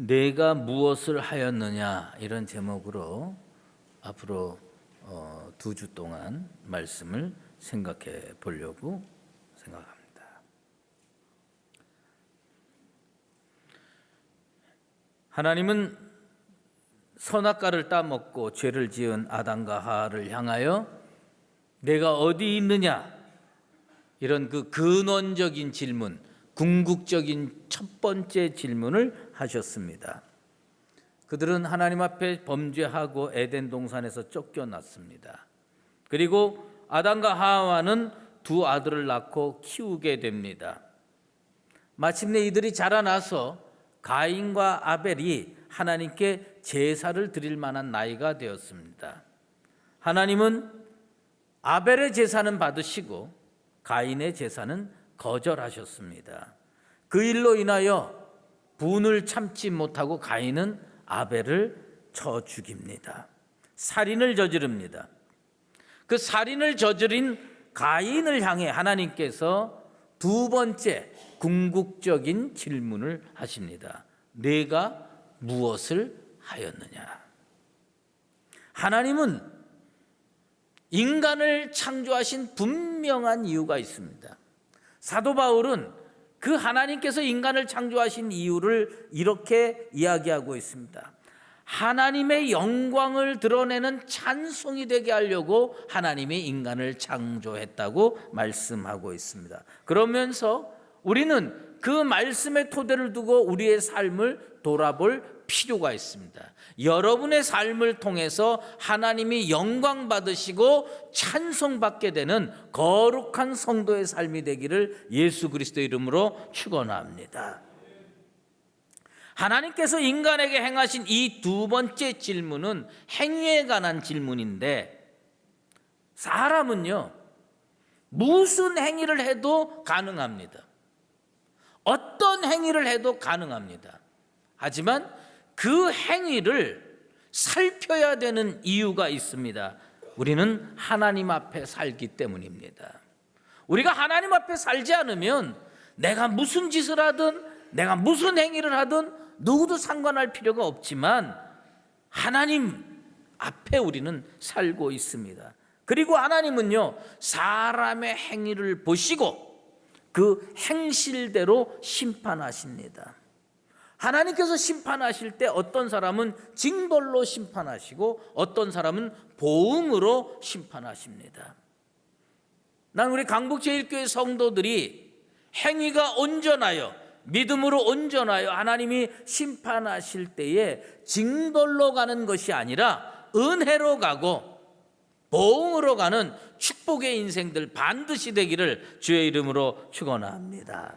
내가 무엇을 하였느냐, 이런 제목으로 앞으로 2주 동안 말씀을 생각해 보려고 생각합니다. 하나님은 선악과를 따먹고 죄를 지은 아담과 하와를 향하여 내가 어디 있느냐, 이런 그 근원적인 질문, 궁극적인 첫 번째 질문을 하셨습니다. 그들은 하나님 앞에 범죄하고 에덴 동산에서 쫓겨났습니다. 그리고 아담과 하와는 두 아들을 낳고 키우게 됩니다. 마침내 이들이 자라나서 가인과 아벨이 하나님께 제사를 드릴 만한 나이가 되었습니다. 하나님은 아벨의 제사는 받으시고 가인의 제사는 거절하셨습니다. 그 일로 인하여 분을 참지 못하고 가인은 아벨을 쳐 죽입니다. 살인을 저지릅니다. 그 살인을 저지른 가인을 향해 하나님께서 두 번째 궁극적인 질문을 하십니다. 내가 무엇을 하였느냐? 하나님은 인간을 창조하신 분명한 이유가 있습니다. 사도 바울은 그 하나님께서 인간을 창조하신 이유를 이렇게 이야기하고 있습니다. 하나님의 영광을 드러내는 찬송이 되게 하려고 하나님이 인간을 창조했다고 말씀하고 있습니다. 그러면서 우리는 그 말씀의 토대를 두고 우리의 삶을 돌아볼 필요가 있습니다. 여러분의 삶을 통해서 하나님이 영광 받으시고 찬송받게 되는 거룩한 성도의 삶이 되기를 예수 그리스도의 이름으로 축원합니다. 하나님께서 인간에게 행하신 이 두 번째 질문은 행위에 관한 질문인데, 사람은요 무슨 행위를 해도 가능합니다. 어떤 행위를 해도 가능합니다. 하지만 그 행위를 살펴야 되는 이유가 있습니다. 우리는 하나님 앞에 살기 때문입니다. 우리가 하나님 앞에 살지 않으면 내가 무슨 짓을 하든 내가 무슨 행위를 하든 누구도 상관할 필요가 없지만 하나님 앞에 우리는 살고 있습니다. 그리고 하나님은요 사람의 행위를 보시고 그 행실대로 심판하십니다. 하나님께서 심판하실 때 어떤 사람은 징벌로 심판하시고 어떤 사람은 보응으로 심판하십니다. 난 우리 강북제일교회 성도들이 행위가 온전하여 믿음으로 온전하여 하나님이 심판하실 때에 징벌로 가는 것이 아니라 은혜로 가고 보응으로 가는 축복의 인생들 반드시 되기를 주의 이름으로 축원합니다.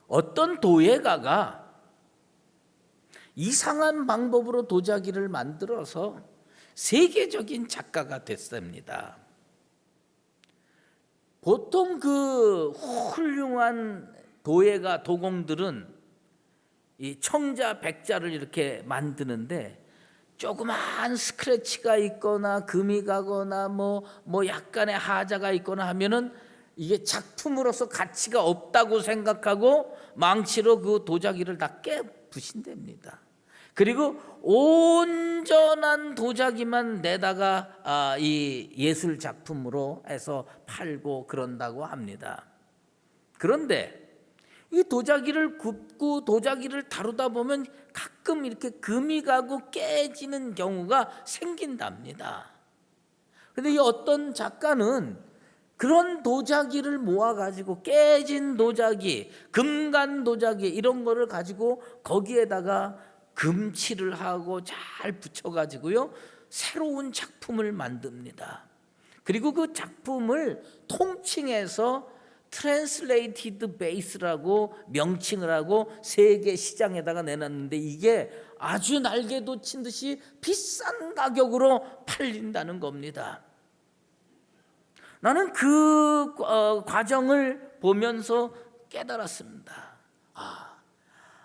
어떤 도예가가 이상한 방법으로 도자기를 만들어서 세계적인 작가가 됐습니다. 보통 그 훌륭한 도예가 도공들은 이 청자 백자를 이렇게 만드는데 조그만 스크래치가 있거나 금이 가거나 뭐 약간의 하자가 있거나 하면은 이게 작품으로서 가치가 없다고 생각하고 망치로 그 도자기를 다 깨부신답니다. 그리고 온전한 도자기만 내다가 이 예술 작품으로 해서 팔고 그런다고 합니다. 그런데 이 도자기를 굽고 도자기를 다루다 보면 가끔 이렇게 금이 가고 깨지는 경우가 생긴답니다. 그런데 이 어떤 작가는 그런 도자기를 모아가지고 깨진 도자기, 금간 도자기 이런 거를 가지고 거기에다가 금칠을 하고 잘 붙여가지고요 새로운 작품을 만듭니다. 그리고 그 작품을 통칭해서 트랜슬레이티드 베이스라고 명칭을 하고 세계 시장에다가 내놨는데 이게 아주 날개 돋친 듯이 비싼 가격으로 팔린다는 겁니다. 나는 그 과정을 보면서 깨달았습니다.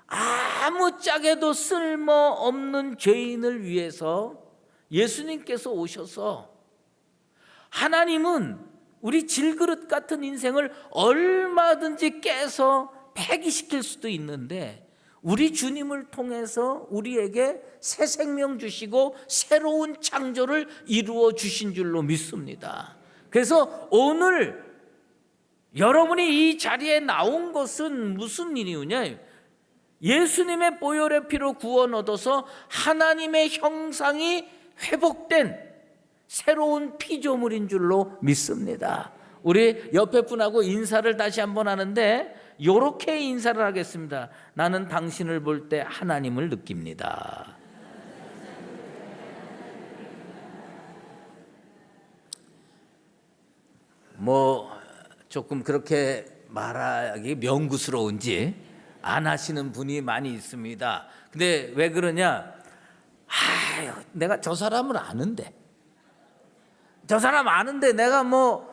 아무짝에도 쓸모없는 죄인을 위해서 예수님께서 오셔서 하나님은 우리 질그릇 같은 인생을 얼마든지 깨서 폐기시킬 수도 있는데 우리 주님을 통해서 우리에게 새 생명 주시고 새로운 창조를 이루어 주신 줄로 믿습니다. 그래서 오늘 여러분이 이 자리에 나온 것은 무슨 일이냐? 예수님의 보혈의 피로 구원 얻어서 하나님의 형상이 회복된 새로운 피조물인 줄로 믿습니다. 우리 옆에 분하고 인사를 다시 한번 하는데 이렇게 인사를 하겠습니다. 나는 당신을 볼 때 하나님을 느낍니다. 뭐 조금 그렇게 말하기 명구스러운지 안 하시는 분이 많이 있습니다. 근데 왜 그러냐? 내가 저 사람을 아는데, 저 사람 아는데 내가 뭐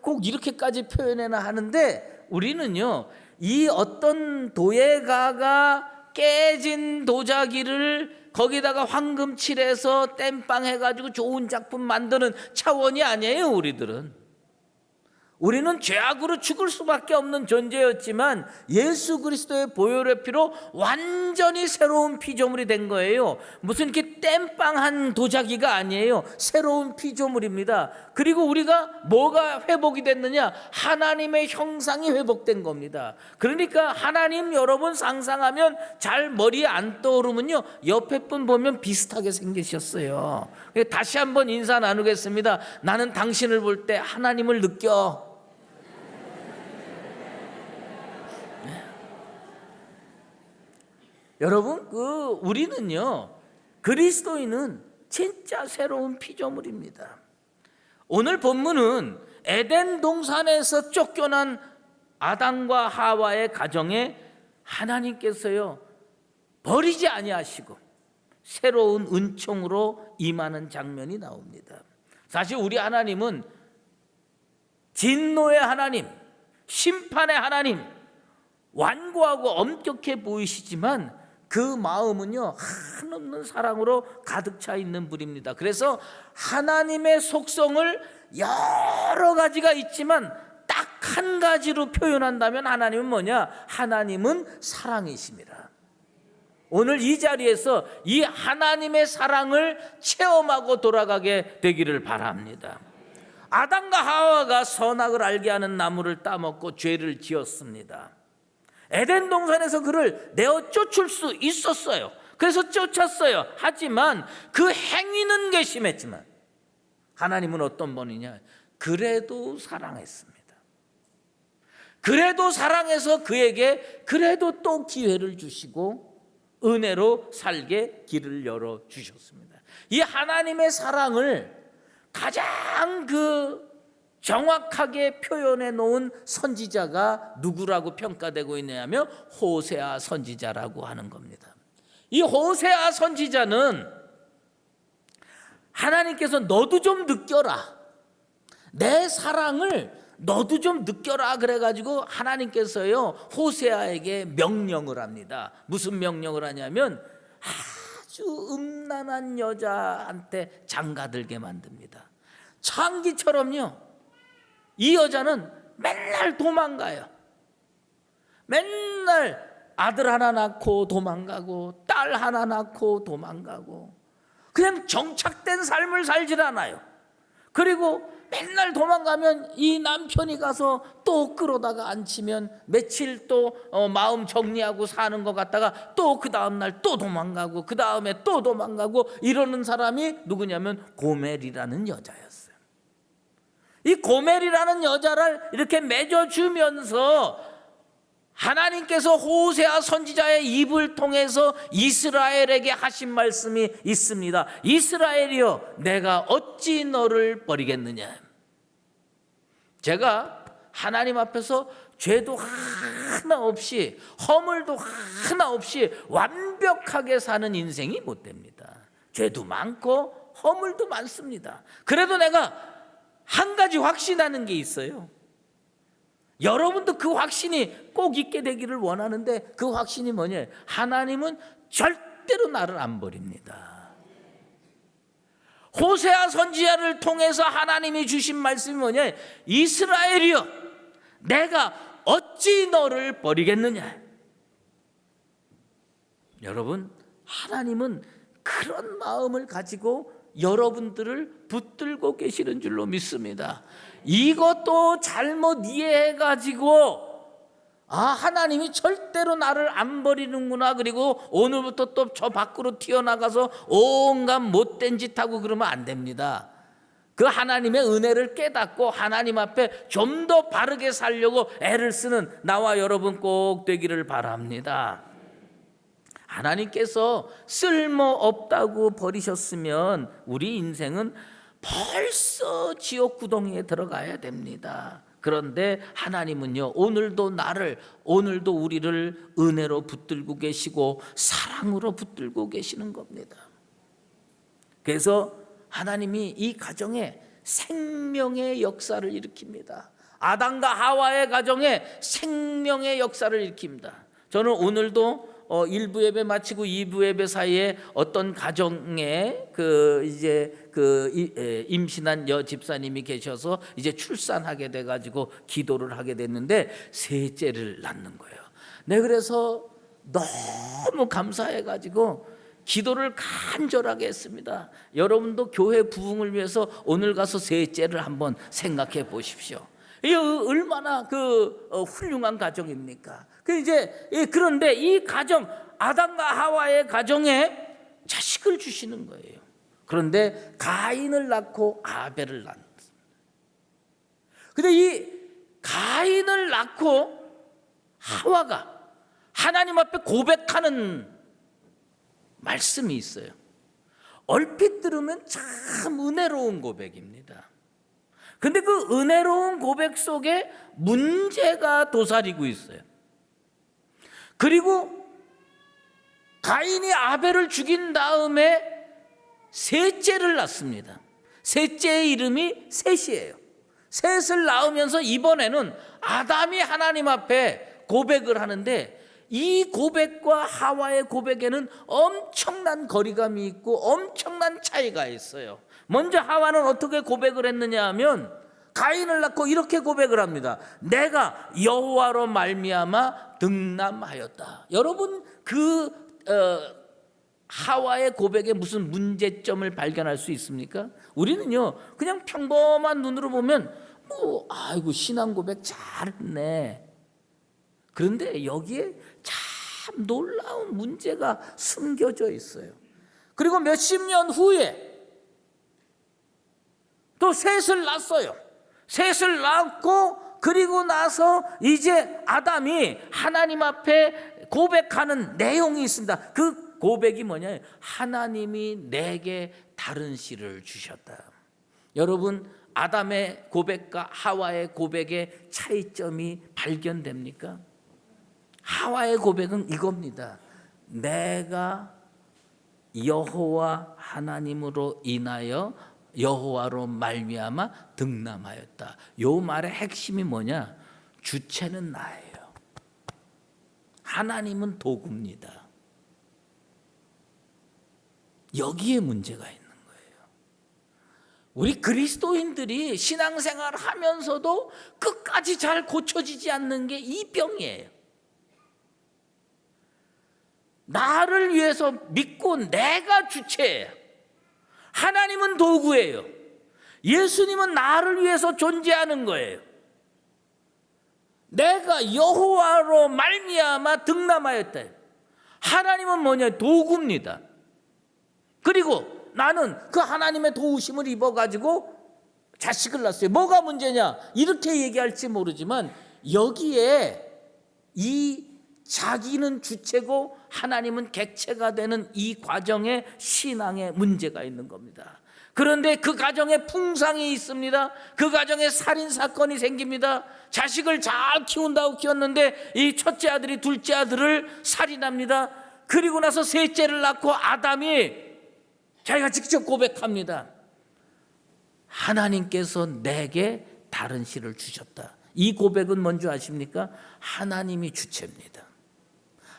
꼭 이렇게까지 표현해나 하는데, 우리는요 이 어떤 도예가가 깨진 도자기를 거기다가 황금 칠해서 땜빵 해가지고 좋은 작품 만드는 차원이 아니에요. 우리는 죄악으로 죽을 수밖에 없는 존재였지만 예수 그리스도의 보혈의 피로 완전히 새로운 피조물이 된 거예요. 무슨 이렇게 땜빵한 도자기가 아니에요. 새로운 피조물입니다. 그리고 우리가 뭐가 회복이 됐느냐? 하나님의 형상이 회복된 겁니다. 그러니까 하나님 여러분 상상하면 잘 머리에 안 떠오르면요 옆에 분 보면 비슷하게 생기셨어요. 다시 한번 인사 나누겠습니다. 나는 당신을 볼 때 하나님을 느껴. 여러분, 우리는요 그리스도인은 진짜 새로운 피조물입니다. 오늘 본문은 에덴 동산에서 쫓겨난 아담과 하와의 가정에 하나님께서요 버리지 아니하시고 새로운 은총으로 임하는 장면이 나옵니다. 사실 우리 하나님은 진노의 하나님, 심판의 하나님, 완고하고 엄격해 보이시지만 그 마음은요 한없는 사랑으로 가득 차 있는 분입니다. 그래서 하나님의 속성을 여러 가지가 있지만 딱 한 가지로 표현한다면 하나님은 뭐냐? 하나님은 사랑이십니다. 오늘 이 자리에서 이 하나님의 사랑을 체험하고 돌아가게 되기를 바랍니다. 아담과 하와가 선악을 알게 하는 나무를 따먹고 죄를 지었습니다. 에덴 동산에서 그를 내어 쫓을 수 있었어요. 그래서 쫓았어요. 하지만 그 행위는 괘씸했지만 하나님은 어떤 분이냐? 그래도 사랑했습니다. 그래도 사랑해서 그에게 그래도 또 기회를 주시고 은혜로 살게 길을 열어 주셨습니다. 이 하나님의 사랑을 가장 정확하게 표현해 놓은 선지자가 누구라고 평가되고 있냐면 호세아 선지자라고 하는 겁니다. 이 호세아 선지자는 하나님께서 너도 좀 느껴라, 내 사랑을 너도 좀 느껴라 그래가지고 하나님께서요 호세아에게 명령을 합니다. 무슨 명령을 하냐면 아주 음란한 여자한테 장가들게 만듭니다. 창기처럼요 이 여자는 맨날 도망가요. 맨날 아들 하나 낳고 도망가고 딸 하나 낳고 도망가고 그냥 정착된 삶을 살질 않아요. 그리고 맨날 도망가면 이 남편이 가서 또 끌어다가 앉히면 며칠 또 마음 정리하고 사는 것 같다가 또 그 다음날 또 도망가고 그 다음에 또 도망가고 이러는 사람이 누구냐면 고멜이라는 여자였어요. 이 고멜이라는 여자를 이렇게 맺어주면서 하나님께서 호세아 선지자의 입을 통해서 이스라엘에게 하신 말씀이 있습니다. 이스라엘이여, 내가 어찌 너를 버리겠느냐. 제가 하나님 앞에서 죄도 하나 없이 허물도 하나 없이 완벽하게 사는 인생이 못 됩니다. 죄도 많고 허물도 많습니다. 그래도 내가 한 가지 확신하는 게 있어요. 여러분도 그 확신이 꼭 있게 되기를 원하는데 그 확신이 뭐냐? 하나님은 절대로 나를 안 버립니다. 호세아 선지자를 통해서 하나님이 주신 말씀이 뭐냐? 이스라엘이여, 내가 어찌 너를 버리겠느냐. 여러분, 하나님은 그런 마음을 가지고 여러분들을 붙들고 계시는 줄로 믿습니다. 이것도 잘못 이해해가지고 하나님이 절대로 나를 안 버리는구나, 그리고 오늘부터 또 저 밖으로 튀어나가서 온갖 못된 짓 하고 그러면 안 됩니다. 그 하나님의 은혜를 깨닫고 하나님 앞에 좀 더 바르게 살려고 애를 쓰는 나와 여러분 꼭 되기를 바랍니다. 하나님께서 쓸모없다고 버리셨으면 우리 인생은 벌써 지옥 구덩이에 들어가야 됩니다. 그런데 하나님은요, 오늘도 우리를 은혜로 붙들고 계시고 사랑으로 붙들고 계시는 겁니다. 그래서 하나님이 이 가정에 생명의 역사를 일으킵니다. 아담과 하와의 가정에 생명의 역사를 일으킵니다. 저는 오늘도 1부 예배 마치고 2부 예배 사이에 어떤 가정에 임신한 여 집사님이 계셔서 이제 출산하게 돼 가지고 기도를 하게 됐는데 셋째를 낳는 거예요. 네, 그래서 너무 감사해 가지고 기도를 간절하게 했습니다. 여러분도 교회 부흥을 위해서 오늘 가서 셋째를 한번 생각해 보십시오. 이게 얼마나 훌륭한 가정입니까? 그런데 이 가정, 아담과 하와의 가정에 자식을 주시는 거예요. 그런데 가인을 낳고 아벨을 낳았습니다. 근데 이 가인을 낳고 하와가 하나님 앞에 고백하는 말씀이 있어요. 얼핏 들으면 참 은혜로운 고백입니다. 근데 그 은혜로운 고백 속에 문제가 도사리고 있어요. 그리고 가인이 아벨을 죽인 다음에 셋째를 낳습니다. 셋째의 이름이 셋이에요. 셋을 낳으면서 이번에는 아담이 하나님 앞에 고백을 하는데 이 고백과 하와의 고백에는 엄청난 거리감이 있고 엄청난 차이가 있어요. 먼저 하와는 어떻게 고백을 했느냐 하면 가인을 낳고 이렇게 고백을 합니다. 내가 여호와로 말미암아 등남하였다. 여러분, 하와의 고백에 무슨 문제점을 발견할 수 있습니까? 우리는요, 그냥 평범한 눈으로 보면 아이고 신앙 고백 잘했네. 그런데 여기에 참 놀라운 문제가 숨겨져 있어요. 그리고 몇십 년 후에 또 셋을 낳았어요. 셋을 낳고 그리고 나서 이제 아담이 하나님 앞에 고백하는 내용이 있습니다. 그 고백이 뭐냐? 하나님이 내게 다른 씨를 주셨다. 여러분, 아담의 고백과 하와의 고백의 차이점이 발견됩니까? 하와의 고백은 이겁니다. 내가 여호와 하나님으로 인하여 여호와로 말미암아 등남하였다. 요 말의 핵심이 뭐냐? 주체는 나예요. 하나님은 도구입니다. 여기에 문제가 있는 거예요. 우리 그리스도인들이 신앙생활을 하면서도 끝까지 잘 고쳐지지 않는 게 이 병이에요. 나를 위해서 믿고 내가 주체예요. 하나님은 도구예요. 예수님은 나를 위해서 존재하는 거예요. 내가 여호와로 말미암아 등남하였다. 하나님은 뭐냐? 도구입니다. 그리고 나는 그 하나님의 도우심을 입어가지고 자식을 낳았어요. 뭐가 문제냐? 이렇게 얘기할지 모르지만 여기에 이 자기는 주체고 하나님은 객체가 되는 이 과정에 신앙에 문제가 있는 겁니다. 그런데 그 가정에 풍상이 있습니다. 그 가정에 살인사건이 생깁니다. 자식을 잘 키운다고 키웠는데 이 첫째 아들이 둘째 아들을 살인합니다. 그리고 나서 셋째를 낳고 아담이 자기가 직접 고백합니다. 하나님께서 내게 다른 씨를 주셨다. 이 고백은 뭔지 아십니까? 하나님이 주체입니다.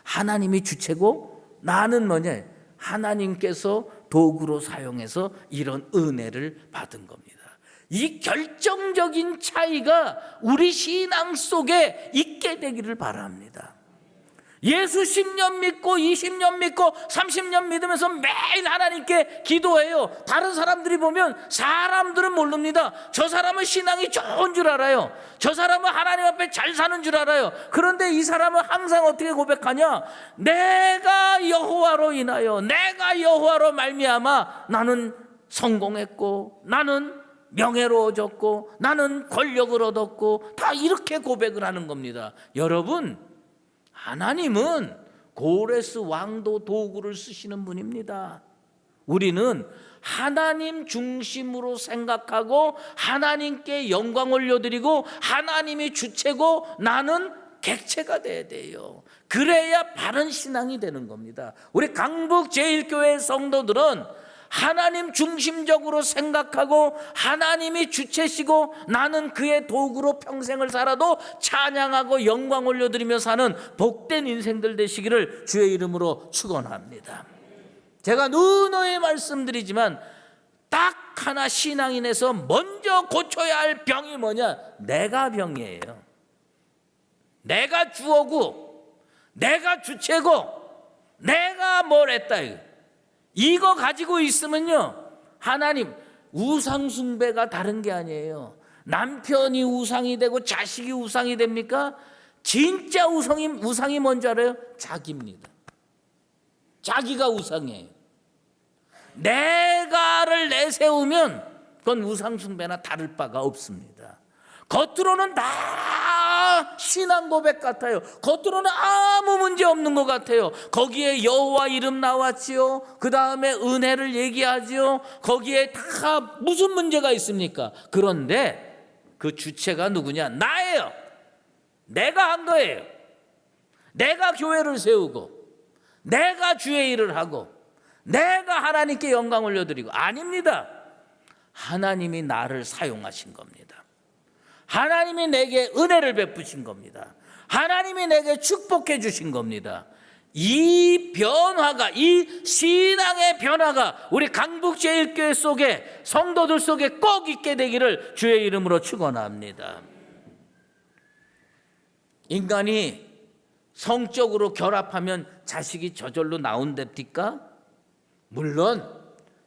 하나님이 주체고 나는 뭐냐? 하나님께서 도구로 사용해서 이런 은혜를 받은 겁니다. 이 결정적인 차이가 우리 신앙 속에 있게 되기를 바랍니다. 예수 10년 믿고 20년 믿고 30년 믿으면서 매일 하나님께 기도해요. 다른 사람들이 보면 사람들은 모릅니다. 저 사람은 신앙이 좋은 줄 알아요. 저 사람은 하나님 앞에 잘 사는 줄 알아요. 그런데 이 사람은 항상 어떻게 고백하냐? 내가 여호와로 인하여, 내가 여호와로 말미암아 나는 성공했고, 나는 명예로워졌고, 나는 권력을 얻었고, 다 이렇게 고백을 하는 겁니다. 여러분, 하나님은 고레스 왕도 도구를 쓰시는 분입니다. 우리는 하나님 중심으로 생각하고 하나님께 영광 올려드리고 하나님이 주체고 나는 객체가 돼야 돼요. 그래야 바른 신앙이 되는 겁니다. 우리 강북 제1교회 성도들은 하나님 중심적으로 생각하고 하나님이 주체시고 나는 그의 도구로 평생을 살아도 찬양하고 영광 올려드리며 사는 복된 인생들 되시기를 주의 이름으로 축원합니다. 제가 누누이 말씀드리지만 딱 하나 신앙인에서 먼저 고쳐야 할 병이 뭐냐? 내가 병이에요. 내가 주어고 내가 주체고 내가 뭘 했다, 이거 가지고 있으면요, 하나님, 우상 숭배가 다른 게 아니에요. 남편이 우상이 되고 자식이 우상이 됩니까? 진짜 우상이 뭔지 알아요? 자기입니다. 자기가 우상이에요. 내가를 내세우면 그건 우상 숭배나 다를 바가 없습니다. 겉으로는 다 신앙 고백 같아요. 겉으로는 아무 문제 없는 것 같아요. 거기에 여호와 이름 나왔지요. 그 다음에 은혜를 얘기하지요. 거기에 다 무슨 문제가 있습니까? 그런데 그 주체가 누구냐? 나예요. 내가 한 거예요. 내가 교회를 세우고 내가 주의 일을 하고 내가 하나님께 영광 올려드리고, 아닙니다. 하나님이 나를 사용하신 겁니다. 하나님이 내게 은혜를 베푸신 겁니다. 하나님이 내게 축복해 주신 겁니다. 이 변화가, 이 신앙의 변화가 우리 강북제일교회 속에, 성도들 속에 꼭 있게 되기를 주의 이름으로 축원합니다. 인간이 성적으로 결합하면 자식이 저절로 나온답니까? 물론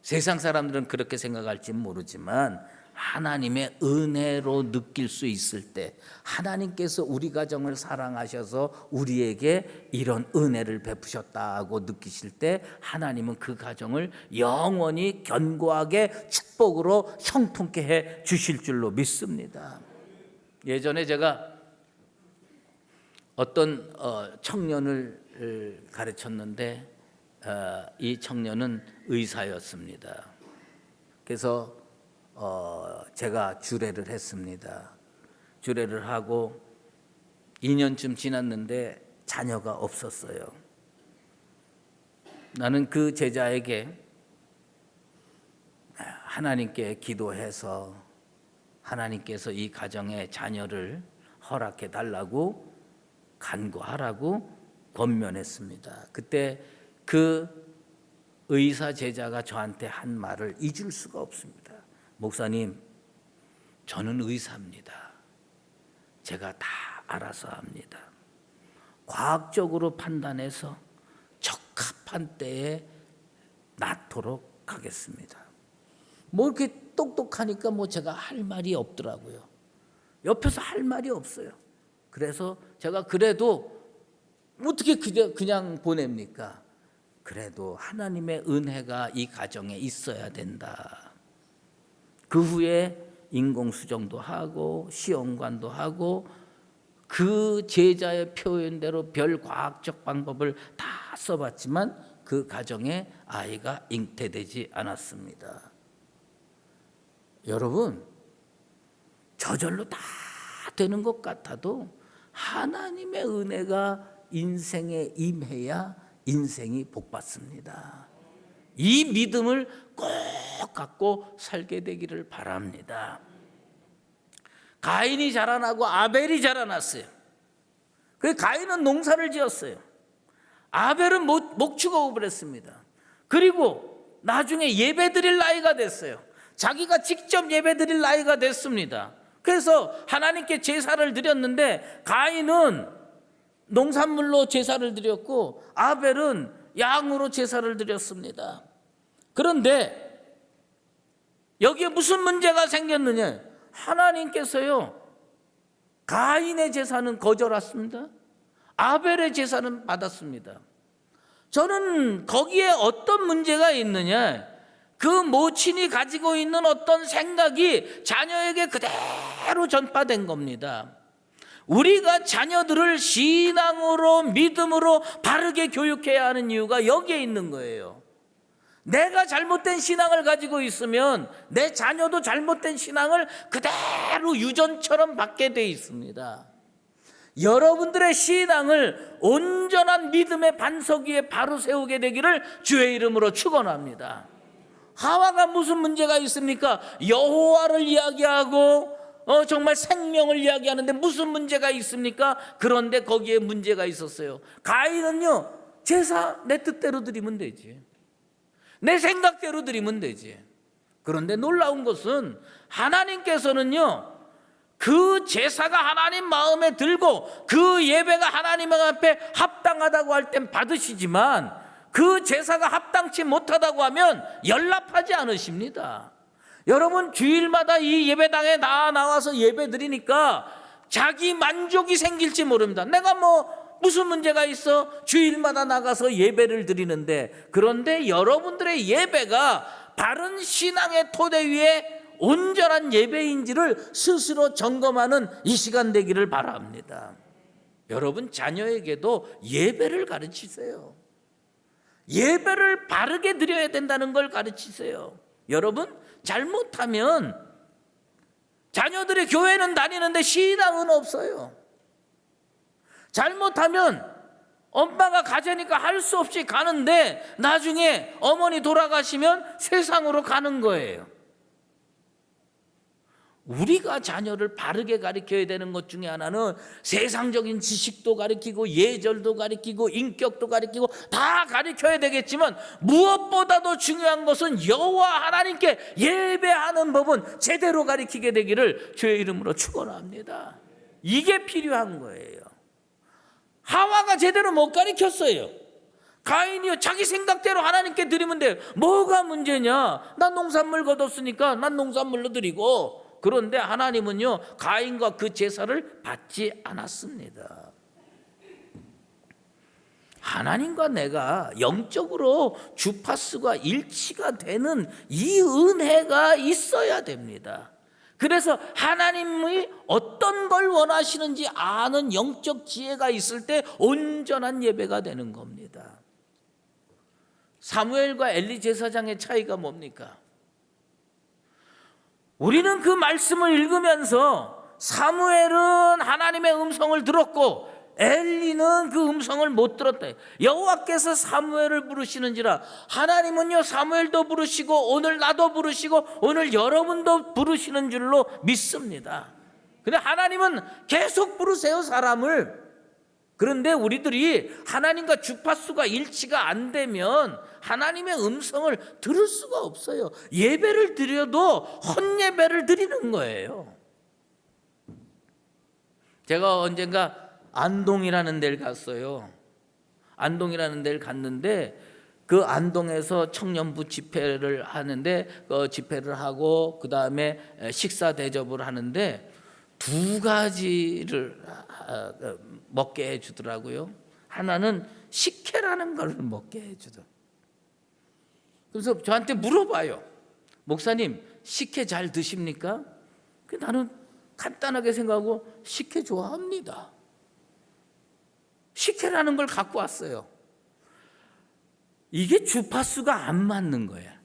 세상 사람들은 그렇게 생각할지 모르지만 하나님의 은혜로 느낄 수 있을 때, 하나님께서 우리 가정을 사랑하셔서 우리에게 이런 은혜를 베푸셨다고 느끼실 때 하나님은 그 가정을 영원히 견고하게 축복으로 형통케 해 주실 줄로 믿습니다. 예전에 제가 어떤 청년을 가르쳤는데 이 청년은 의사였습니다. 그래서 제가 주례를 했습니다. 주례를 하고 2년쯤 지났는데 자녀가 없었어요. 나는 그 제자에게 하나님께 기도해서 하나님께서 이 가정에 자녀를 허락해 달라고 간구하라고 권면했습니다. 그때 그 의사 제자가 저한테 한 말을 잊을 수가 없습니다. 목사님, 저는 의사입니다. 제가 다 알아서 합니다. 과학적으로 판단해서 적합한 때에 낳도록 하겠습니다. 뭐 이렇게 똑똑하니까 뭐 제가 할 말이 없더라고요. 옆에서 할 말이 없어요. 그래서 제가 그래도 어떻게 그냥 보냅니까? 그래도 하나님의 은혜가 이 가정에 있어야 된다. 그 후에 인공수정도 하고 시험관도 하고 그 제자의 표현대로 별 과학적 방법을 다 써봤지만 그 가정에 아이가 잉태되지 않았습니다. 여러분, 저절로 다 되는 것 같아도 하나님의 은혜가 인생에 임해야 인생이 복받습니다. 이 믿음을 꼭 갖고 살게 되기를 바랍니다. 가인이 자라나고 아벨이 자라났어요. 그 가인은 농사를 지었어요. 아벨은 목축업을 했습니다. 그리고 나중에 예배드릴 나이가 됐어요. 자기가 직접 예배 드릴 나이가 됐습니다. 그래서 하나님께 제사를 드렸는데 가인은 농산물로 제사를 드렸고 아벨은 양으로 제사를 드렸습니다. 그런데 여기에 무슨 문제가 생겼느냐? 하나님께서요, 가인의 제사는 거절했습니다. 아벨의 제사는 받았습니다. 저는 거기에 어떤 문제가 있느냐, 그 모친이 가지고 있는 어떤 생각이 자녀에게 그대로 전파된 겁니다. 우리가 자녀들을 신앙으로, 믿음으로 바르게 교육해야 하는 이유가 여기에 있는 거예요. 내가 잘못된 신앙을 가지고 있으면 내 자녀도 잘못된 신앙을 그대로 유전처럼 받게 돼 있습니다. 여러분들의 신앙을 온전한 믿음의 반석 위에 바로 세우게 되기를 주의 이름으로 축원합니다. 하와가 무슨 문제가 있습니까? 여호와를 이야기하고 정말 생명을 이야기하는데 무슨 문제가 있습니까? 그런데 거기에 문제가 있었어요. 가인은요, 제사 내 뜻대로 드리면 되지, 내 생각대로 드리면 되지. 그런데 놀라운 것은 하나님께서는요, 그 제사가 하나님 마음에 들고 그 예배가 하나님 앞에 합당하다고 할 땐 받으시지만 그 제사가 합당치 못하다고 하면 연락하지 않으십니다. 여러분, 주일마다 이 예배당에 나와서 예배 드리니까 자기 만족이 생길지 모릅니다. 내가 무슨 문제가 있어? 주일마다 나가서 예배를 드리는데. 그런데 여러분들의 예배가 바른 신앙의 토대 위에 온전한 예배인지를 스스로 점검하는 이 시간 되기를 바랍니다. 여러분, 자녀에게도 예배를 가르치세요. 예배를 바르게 드려야 된다는 걸 가르치세요. 여러분, 잘못하면 자녀들이 교회는 다니는데 신앙은 없어요. 잘못하면 엄마가 가자니까 할 수 없이 가는데 나중에 어머니 돌아가시면 세상으로 가는 거예요. 우리가 자녀를 바르게 가르쳐야 되는 것 중에 하나는 세상적인 지식도 가르치고 예절도 가르치고 인격도 가르치고 다 가르쳐야 되겠지만 무엇보다도 중요한 것은 여호와 하나님께 예배하는 법은 제대로 가르치게 되기를 주의 이름으로 축원합니다. 이게 필요한 거예요. 하와가 제대로 못 가르쳤어요. 가인이요, 자기 생각대로 하나님께 드리면 돼요. 뭐가 문제냐? 난 농산물 거뒀으니까 난 농산물로 드리고. 그런데 하나님은요, 가인과 그 제사를 받지 않았습니다. 하나님과 내가 영적으로 주파수가 일치가 되는 이 은혜가 있어야 됩니다. 그래서 하나님이 어떤 걸 원하시는지 아는 영적 지혜가 있을 때 온전한 예배가 되는 겁니다. 사무엘과 엘리 제사장의 차이가 뭡니까? 우리는 그 말씀을 읽으면서 사무엘은 하나님의 음성을 들었고 엘리는 그 음성을 못 들었다. 여호와께서 사무엘을 부르시는지라. 하나님은요, 사무엘도 부르시고 오늘 나도 부르시고 오늘 여러분도 부르시는 줄로 믿습니다. 근데 하나님은 계속 부르세요, 사람을. 그런데 우리들이 하나님과 주파수가 일치가 안 되면 하나님의 음성을 들을 수가 없어요. 예배를 드려도 헛예배를 드리는 거예요. 제가 언젠가 안동이라는 데를 갔어요. 안동이라는 데를 갔는데 그 안동에서 청년부 집회를 하는데 집회를 하고 그 다음에 식사 대접을 하는데 두 가지를 먹게 해주더라고요. 하나는 식혜라는 걸 먹게 해주더라고요. 그래서 저한테 물어봐요. 목사님, 식혜 잘 드십니까? 나는 간단하게 생각하고 식혜 좋아합니다. 식혜라는 걸 갖고 왔어요. 이게 주파수가 안 맞는 거야.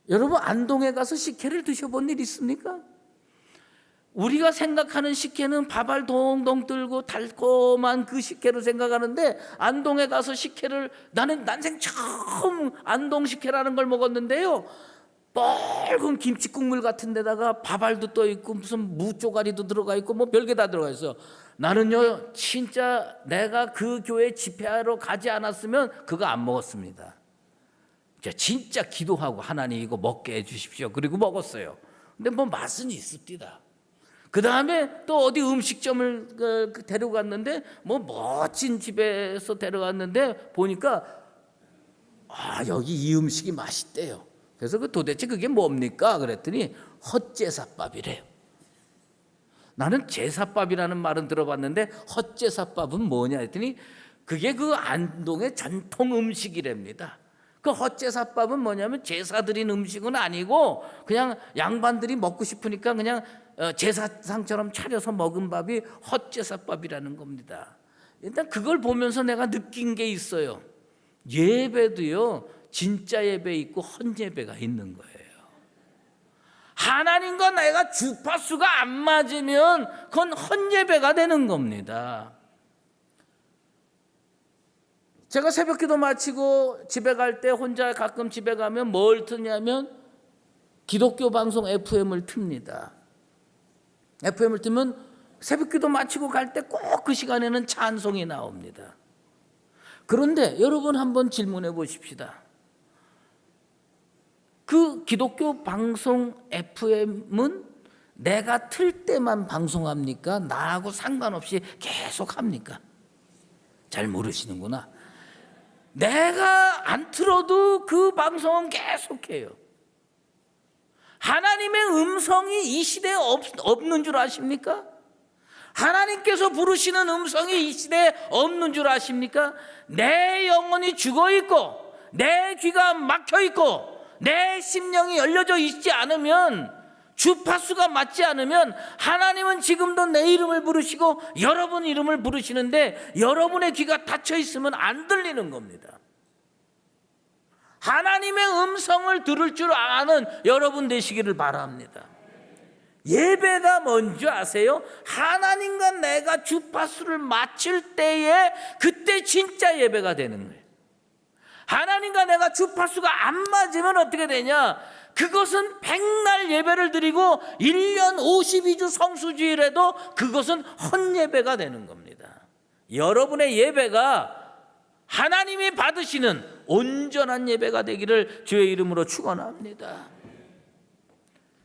여러분, 안동에 가서 식혜를 드셔본 일 있습니까? 우리가 생각하는 식혜는 밥알 동동 들고 달콤한 그 식혜를 생각하는데 안동에 가서 식혜를 나는 난생 처음 안동 식혜라는 걸 먹었는데요. 뻘건 김치 국물 같은 데다가 밥알도 떠 있고 무슨 무 쪼가리도 들어가 있고 뭐 별게 다 들어가 있어. 나는요, 진짜 내가 그 교회 집회하러 가지 않았으면 그거 안 먹었습니다. 진짜 기도하고 하나님 이거 먹게 해주십시오. 그리고 먹었어요. 근데 뭐 맛은 있습니다. 그 다음에 또 어디 음식점을 데려갔는데 뭐 멋진 집에서 데려갔는데 보니까 여기 이 음식이 맛있대요. 그래서 도대체 그게 뭡니까? 그랬더니 헛제사밥이래요. 나는 제사밥이라는 말은 들어봤는데 헛제사밥은 뭐냐 했더니 그게 그 안동의 전통 음식이랍니다. 그 헛제사밥은 뭐냐면 제사 드린 음식은 아니고 그냥 양반들이 먹고 싶으니까 그냥 제사상처럼 차려서 먹은 밥이 헛제사밥이라는 겁니다. 일단 그걸 보면서 내가 느낀 게 있어요. 예배도요, 진짜 예배 있고 헛예배가 있는 거예요. 하나님과 내가 주파수가 안 맞으면 그건 헛예배가 되는 겁니다. 제가 새벽기도 마치고 집에 갈 때 혼자 가끔 집에 가면 뭘 트냐면 기독교 방송 FM을 틉니다. FM을 틀면 새벽기도 마치고 갈 때 꼭 그 시간에는 찬송이 나옵니다. 그런데 여러분 한번 질문해 보십시다. 그 기독교 방송 FM은 내가 틀 때만 방송합니까? 나하고 상관없이 계속 합니까? 잘 모르시는구나. 내가 안 틀어도 그 방송은 계속해요. 하나님의 음성이 이 시대에 없는 줄 아십니까? 하나님께서 부르시는 음성이 이 시대에 없는 줄 아십니까? 내 영혼이 죽어 있고 내 귀가 막혀 있고 내 심령이 열려져 있지 않으면, 주파수가 맞지 않으면 하나님은 지금도 내 이름을 부르시고 여러분 이름을 부르시는데 여러분의 귀가 닫혀 있으면 안 들리는 겁니다. 하나님의 음성을 들을 줄 아는 여러분 되시기를 바랍니다. 예배가 뭔지 아세요? 하나님과 내가 주파수를 맞출 때에 그때 진짜 예배가 되는 거예요. 하나님과 내가 주파수가 안 맞으면 어떻게 되냐? 그것은 백날 예배를 드리고 1년 52주 성수주일에도 그것은 헛예배가 되는 겁니다. 여러분의 예배가 하나님이 받으시는 온전한 예배가 되기를 주의 이름으로 축원합니다.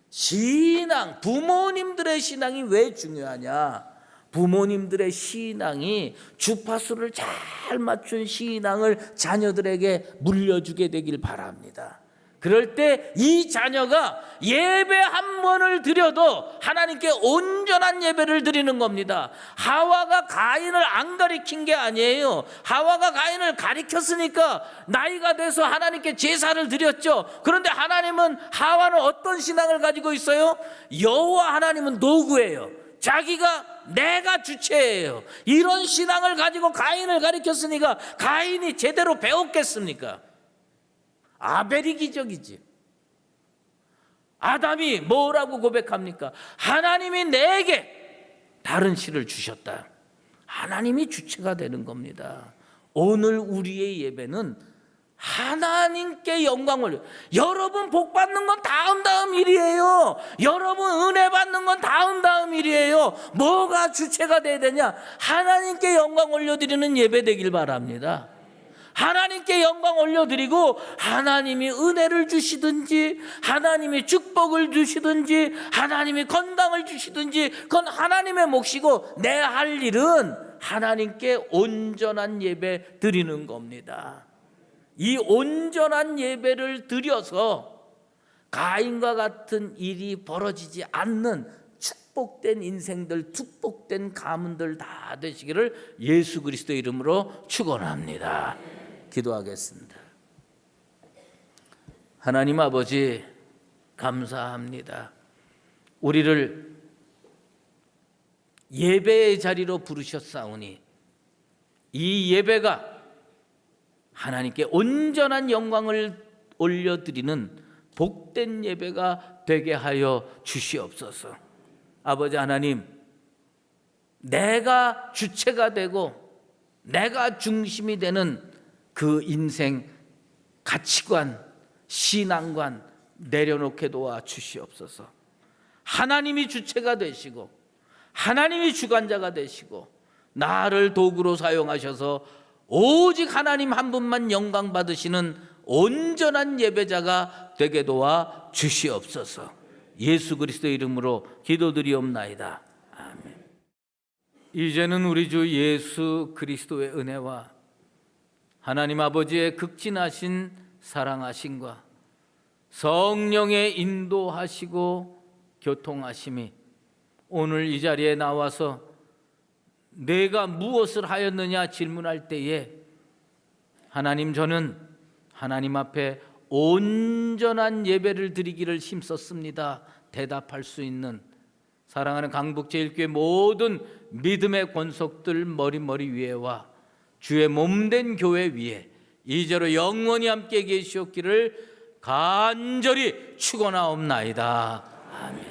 신앙, 부모님들의 신앙이 왜 중요하냐? 부모님들의 신앙이 주파수를 잘 맞춘 신앙을 자녀들에게 물려주게 되길 바랍니다. 그럴 때 이 자녀가 예배 한 번을 드려도 하나님께 온전한 예배를 드리는 겁니다. 하와가 가인을 안 가리킨 게 아니에요. 하와가 가인을 가리켰으니까 나이가 돼서 하나님께 제사를 드렸죠. 그런데 하나님은, 하와는 어떤 신앙을 가지고 있어요? 여호와 하나님은 노구예요. 자기가 내가 주체예요. 이런 신앙을 가지고 가인을 가리켰으니까 가인이 제대로 배웠겠습니까? 아벨이 기적이지. 아담이 뭐라고 고백합니까? 하나님이 내게 다른 씨를 주셨다. 하나님이 주체가 되는 겁니다. 오늘 우리의 예배는 하나님께 영광을, 여러분 복 받는 건 다음 일이에요. 여러분 은혜 받는 건 다음 일이에요. 뭐가 주체가 돼야 되냐? 하나님께 영광 올려드리는 예배 되길 바랍니다. 하나님께 영광 올려드리고 하나님이 은혜를 주시든지 하나님이 축복을 주시든지 하나님이 건강을 주시든지 그건 하나님의 몫이고, 내 할 일은 하나님께 온전한 예배 드리는 겁니다. 이 온전한 예배를 드려서 가인과 같은 일이 벌어지지 않는 축복된 인생들, 축복된 가문들 다 되시기를 예수 그리스도의 이름으로 축원합니다. 기도하겠습니다. 하나님 아버지, 감사합니다. 우리를 예배의 자리로 부르셨사오니 이 예배가 하나님께 온전한 영광을 올려드리는 복된 예배가 되게 하여 주시옵소서. 아버지 하나님, 내가 주체가 되고 내가 중심이 되는 그 인생 가치관, 신앙관 내려놓게 도와 주시옵소서. 하나님이 주체가 되시고 하나님이 주관자가 되시고 나를 도구로 사용하셔서 오직 하나님 한 분만 영광 받으시는 온전한 예배자가 되게 도와 주시옵소서. 예수 그리스도의 이름으로 기도드리옵나이다. 아멘. 이제는 우리 주 예수 그리스도의 은혜와 하나님 아버지의 극진하신 사랑하심과 성령의 인도하시고 교통하심이 오늘 이 자리에 나와서 내가 무엇을 하였느냐 질문할 때에 하나님, 저는 하나님 앞에 온전한 예배를 드리기를 힘썼습니다 대답할 수 있는 사랑하는 강북제일교회 모든 믿음의 권속들 머리 위에와 주의 몸된 교회 위에 이제로 영원히 함께 계시옵기를 간절히 축원하옵나이다. 아멘.